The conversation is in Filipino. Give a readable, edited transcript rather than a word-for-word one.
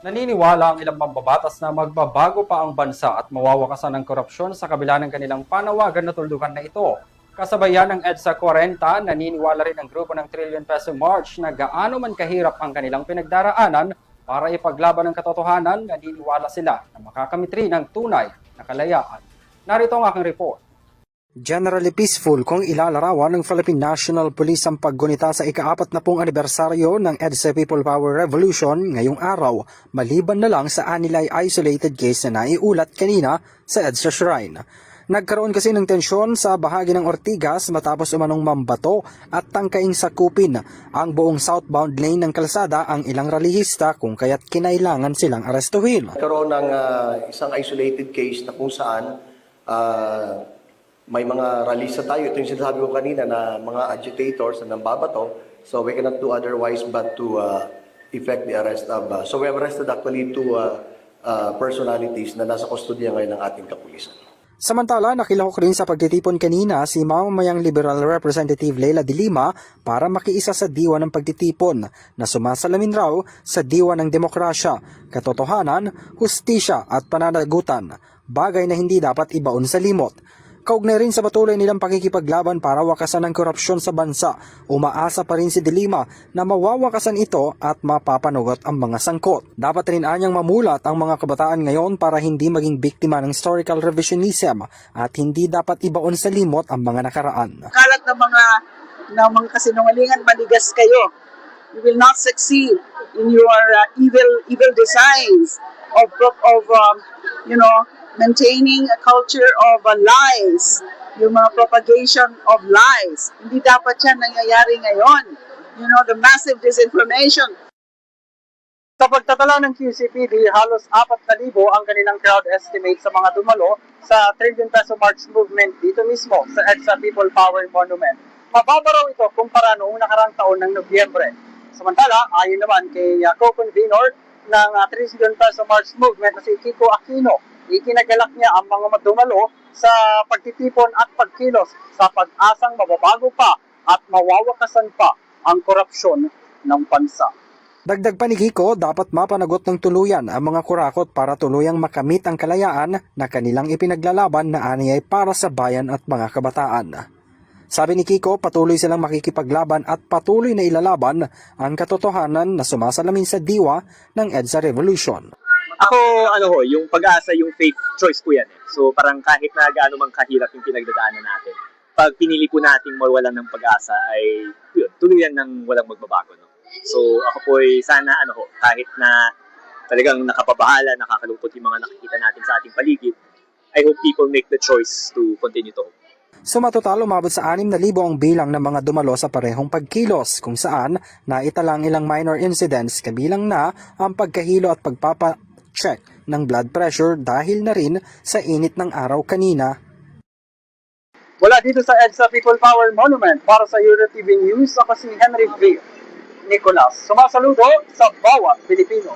Naniniwala ang ilang mambabatas na magbabago pa ang bansa at mawawakasan ng korupsyon sa kabila ng kanilang panawagan na tuldukan na ito. Kasabayan ng EDSA 40, naniniwala rin ang grupo ng Trillion Peso March na gaano man kahirap ang kanilang pinagdaraanan para ipaglaban ang katotohanan, naniniwala sila na makakamit rin ng tunay na kalayaan. Narito ang aking report. Generally peaceful kung ilalarawan ng Philippine National Police ang paggunita sa ika-40 anibersaryo ng EDSA People Power Revolution ngayong araw, maliban na lang sa anilay isolated case na naiulat kanina sa EDSA Shrine. Nagkaroon kasi ng tensyon sa bahagi ng Ortigas matapos umanong mambato at tangkaing sakupin ang buong southbound lane ng kalsada ang ilang ralihista kung kaya't kinailangan silang arestuhin. Nagkaroon ng isang isolated case na kung saan may mga rallyista tayo. Ito yung sinasabi ko kanina na mga agitators na nambabato. So we cannot do otherwise but to effect the arrest of... so we have arrested actually two personalities na nasa kustodiya ngayon ng ating kapulisan. Samantala, nakilahok rin sa pagtitipon kanina si mamamayang Liberal Representative Leila de Lima para makiisa sa diwa ng pagtitipon na sumasalamin raw sa diwa ng demokrasya, katotohanan, hustisya at pananagutan, bagay na hindi dapat ibaon sa limot. Kaugnay rin sa patuloy nilang pakikipaglaban para wakasan ang korupsyon sa bansa, umaasa pa rin si De Lima na mawawakasan ito at mapapanugot ang mga sangkot. Dapat rin anyang mamulat ang mga kabataan ngayon para hindi maging biktima ng historical revisionism at hindi dapat ibaon sa limot ang mga nakaraan. Kalat ng mga kasinungalingan, manigas kayo. You will not succeed in your evil designs of maintaining a culture of lies, yung mga propagation of lies. Hindi dapat yan nangyayari ngayon. The massive disinformation. Sa pagtatala ng QCPD, halos 4,000 ang kanilang crowd estimate sa mga dumalo sa Trillion Peso March movement dito mismo sa EDSA People Power Monument. Mababa raw ito kumpara noong nakarang taon ng Nobyembre. Samantala, ayon naman kay co-convenor ng Trillion Peso March movement na si Kiko Aquino, ikinagalak niya ang mga dumalo sa pagtitipon at pagkilos sa pag-asang mababago pa at mawawakasan pa ang korupsyon ng bansa. Dagdag pa ni Kiko, dapat mapanagot ng tuluyan ang mga kurakot para tuluyang makamit ang kalayaan na kanilang ipinaglalaban na aniyay para sa bayan at mga kabataan. Sabi ni Kiko, patuloy silang makikipaglaban at patuloy na ilalaban ang katotohanan na sumasalamin sa diwa ng EDSA Revolution. Ako, yung pag-asa, yung faith choice ko yan. So parang kahit na gaano mang kahirap yung pinagdadaanan natin, pag pinili po nating mawalan ng pag-asa ay tuluyan ng walang magbabago. No? So ako po ay sana kahit na talagang nakapabahala, nakakalungkot yung mga nakikita natin sa ating paligid, I hope people make the choice to continue to hope. Sumatotal, umabot sa 6,000 ang bilang ng mga dumalo sa parehong pagkilos kung saan naitalang ilang minor incidents kabilang na ang pagkahilo at pagpapa-check ng blood pressure dahil na rin sa init ng araw kanina. Wala dito sa EDSA People Power Monument para sa EuroTV News, ako si Henry V. Nicolas. Sumasaludo sa bawat Pilipino.